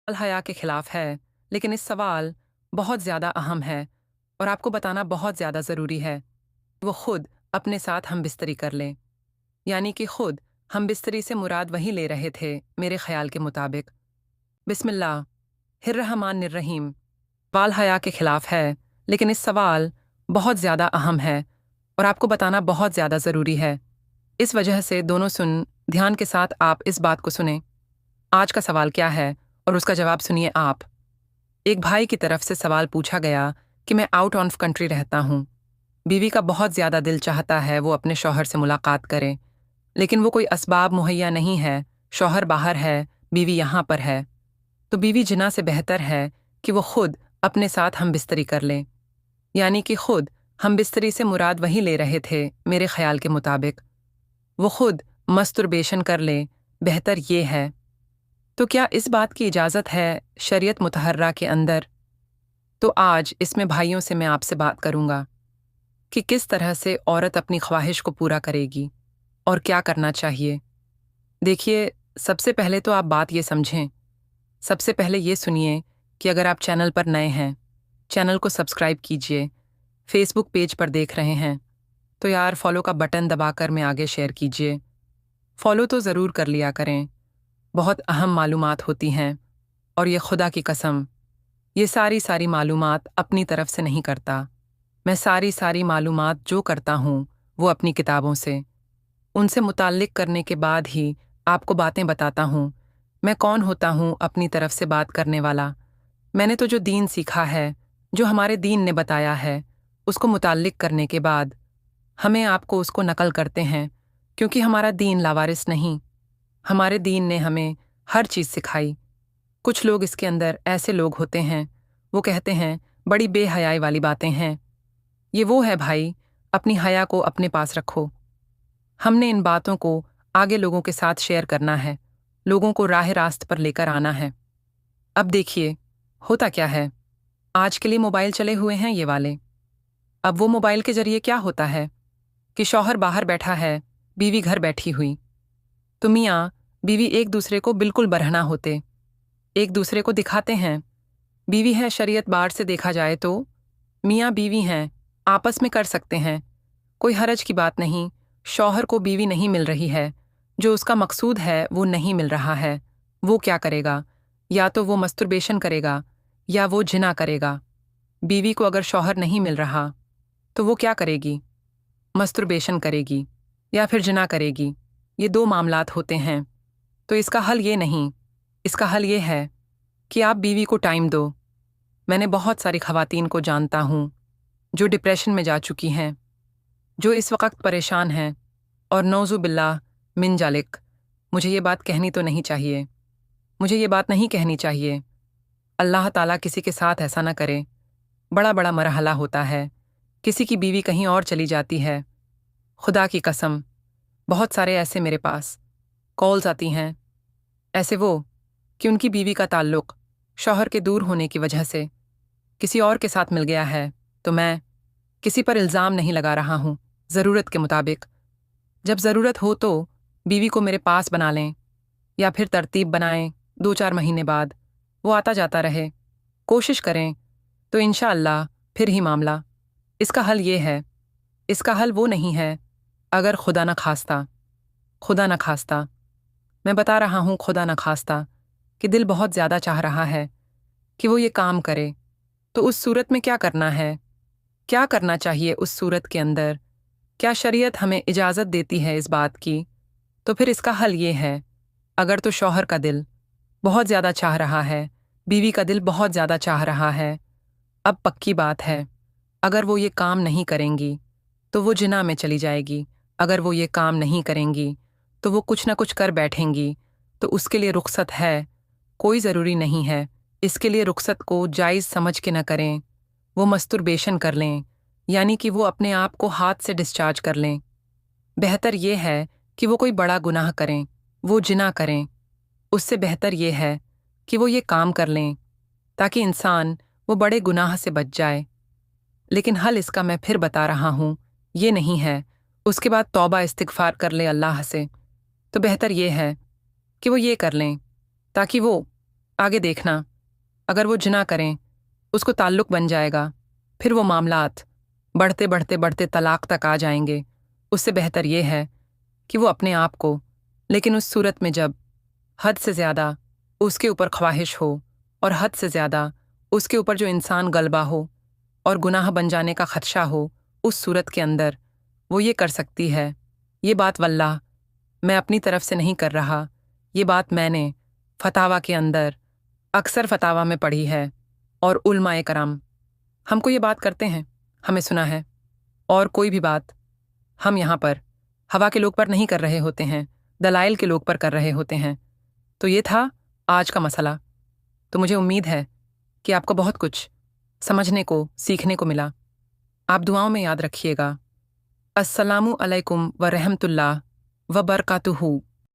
हया के खिलाफ है, लेकिन इस सवाल बहुत ज़्यादा अहम है और आपको बताना बहुत ज़्यादा ज़रूरी है। वो खुद अपने साथ हम बिस्तरी कर लें, यानी कि खुद हम बिस्तरी से मुराद वही ले रहे थे मेरे ख्याल के मुताबिक। बिस्मिल्लाह हिर्रहमान निर्रहीम। सवाल हया के खिलाफ है, लेकिन इस सवाल बहुत ज़्यादा अहम है और आपको बताना बहुत ज़्यादा ज़रूरी है। इस वजह से दोनों सुन ध्यान के साथ आप इस बात को सुने। आज का सवाल क्या है और उसका जवाब सुनिए आप। एक भाई की तरफ से सवाल पूछा गया कि मैं आउट ऑफ कंट्री रहता हूँ। बीवी का बहुत ज़्यादा दिल चाहता है वो अपने शौहर से मुलाकात करे, लेकिन वो कोई असबाब मुहैया नहीं है। शौहर बाहर है, बीवी यहाँ पर है। तो बीवी जिना से बेहतर है कि वो खुद अपने साथ हम बिस्तरी कर लें, यानी कि खुद हम बिस्तरी से मुराद वही ले रहे थे मेरे ख्याल के मुताबिक। वो खुद मस्तुर्बेशन कर ले, बेहतर ये है। तो क्या इस बात की इजाज़त है शरीयत मुतहर्रा के अंदर? तो आज इसमें भाइयों से मैं आपसे बात करूँगा कि किस तरह से औरत अपनी ख्वाहिश को पूरा करेगी और क्या करना चाहिए। देखिए, सबसे पहले तो आप बात ये समझें, सबसे पहले ये सुनिए कि अगर आप चैनल पर नए हैं, चैनल को सब्सक्राइब कीजिए। फेसबुक पेज पर देख रहे हैं तो यार फॉलो का बटन दबाकर मैं आगे शेयर कीजिए। फॉलो तो ज़रूर कर लिया करें, बहुत अहम मालूमात होती हैं और ये खुदा की कसम, ये सारी मालूमात अपनी तरफ से नहीं करता। मैं सारी मालूमात जो करता हूँ वो अपनी किताबों से, उनसे मुताल्लिक करने के बाद ही आपको बातें बताता हूँ। मैं कौन होता हूँ अपनी तरफ से बात करने वाला? मैंने तो जो दीन सीखा है, जो हमारे दीन ने बताया है, उसको मुताल्लिक करने के बाद हमें आपको उसको नकल करते हैं, क्योंकि हमारा दीन लावारिस नहीं। हमारे दीन ने हमें हर चीज़ सिखाई। कुछ लोग इसके अंदर ऐसे लोग होते हैं, वो कहते हैं बड़ी बेहयाई वाली बातें हैं। ये वो है भाई, अपनी हया को अपने पास रखो। हमने इन बातों को आगे लोगों के साथ शेयर करना है, लोगों को राह रास्त पर लेकर आना है। अब देखिए, होता क्या है, आज के लिए मोबाइल चले हुए हैं ये वाले। अब वो मोबाइल के जरिए क्या होता है कि शौहर बाहर बैठा है, बीवी घर बैठी हुई। तो मियाँ बीवी एक दूसरे को बिल्कुल बरहना होते, एक दूसरे को दिखाते हैं। बीवी है शरीयत बार से देखा जाए तो मियाँ बीवी हैं, आपस में कर सकते हैं, कोई हरज की बात नहीं। शौहर को बीवी नहीं मिल रही है, जो उसका मकसूद है वो नहीं मिल रहा है। वो क्या करेगा? या तो वो मस्तुर्बेशन करेगा या वो जिना करेगा। बीवी को अगर शौहर नहीं मिल रहा तो वो क्या करेगी? मस्तुर्बेशन करेगी या फिर जिना करेगी। ये दो मामलात होते हैं। तो इसका हल ये नहीं, इसका हल ये है कि आप बीवी को टाइम दो। मैंने बहुत सारी ख़वातीन को जानता हूँ जो डिप्रेशन में जा चुकी हैं, जो इस वक्त परेशान हैं, और नौज़ु बिल्लाह मिन जालिक। मुझे ये बात कहनी तो नहीं चाहिए, मुझे ये बात नहीं कहनी चाहिए। अल्लाह ताला किसी के साथ ऐसा ना करे। बड़ा बड़ा मरहला होता है, किसी की बीवी कहीं और चली जाती है। खुदा की कसम, बहुत सारे ऐसे मेरे पास कॉल्स आती हैं, ऐसे वो कि उनकी बीवी का ताल्लुक़ शौहर के दूर होने की वजह से किसी और के साथ मिल गया है। तो मैं किसी पर इल्ज़ाम नहीं लगा रहा हूँ, ज़रूरत के मुताबिक। जब ज़रूरत हो तो बीवी को मेरे पास बना लें या फिर तरतीब बनाएं, 2-4 महीने बाद वो आता जाता रहे, कोशिश करें तो इंशाअल्लाह फिर ही मामला। इसका हल ये है, इसका हल वो नहीं है अगर खुदा न खास्ता, मैं बता रहा हूँ खुदा न खास्ता कि दिल बहुत ज़्यादा चाह रहा है कि वो ये काम करे, तो उस सूरत में क्या करना है, क्या करना चाहिए उस सूरत के अंदर? क्या शरीयत हमें इजाज़त देती है इस बात की? तो फिर इसका हल ये है, अगर तो शौहर का दिल बहुत ज़्यादा चाह रहा है, बीवी का दिल बहुत ज़्यादा चाह रहा है, अब पक्की बात है, अगर वो ये काम नहीं करेंगी तो वो जिना में चली जाएगी। अगर वो ये काम नहीं करेंगी तो वो कुछ ना कुछ कर बैठेंगी। तो उसके लिए रुखसत है, कोई ज़रूरी नहीं है। इसके लिए रुखसत को जायज़ समझ के न करें, वो मस्तुर्बेशन कर लें, यानी कि वो अपने आप को हाथ से डिस्चार्ज कर लें। बेहतर ये है कि वो कोई बड़ा गुनाह करें, वो जिना करें। उससे बेहतर ये है कि वो ये काम कर लें ताकि इंसान वो बड़े गुनाह से बच जाए। लेकिन हल इसका मैं फिर बता रहा हूँ, ये नहीं है उसके बाद तौबा इस्तिग़फ़ार कर ले अल्लाह से। तो बेहतर ये है कि वो ये कर लें ताकि वो आगे देखना, अगर वो जिना करें, उसको ताल्लुक बन जाएगा, फिर वो मामलात बढ़ते बढ़ते बढ़ते तलाक तक आ जाएंगे। उससे बेहतर ये है कि वो अपने आप को, लेकिन उस सूरत में जब हद से ज़्यादा उसके ऊपर ख्वाहिश हो और हद से ज़्यादा उसके ऊपर जो इंसान गलबा हो और गुनाह बन जाने का ख़दशा हो, उस सूरत के अंदर वो ये कर सकती है। ये बात वल्लाह मैं अपनी तरफ से नहीं कर रहा, ये बात मैंने फतावा के अंदर अक्सर फतावा में पढ़ी है और उलमाए करम हमको ये बात करते हैं, हमें सुना है। और कोई भी बात हम यहाँ पर हवा के लोग पर नहीं कर रहे होते हैं, दलाइल के लोग पर कर रहे होते हैं। तो ये था आज का मसला। तो मुझे उम्मीद है कि आपको बहुत कुछ समझने को, सीखने को मिला। आप दुआओं में याद रखिएगा। अस्सलामु अलैकुम व रहमतुल्लाह व बरकातुहू।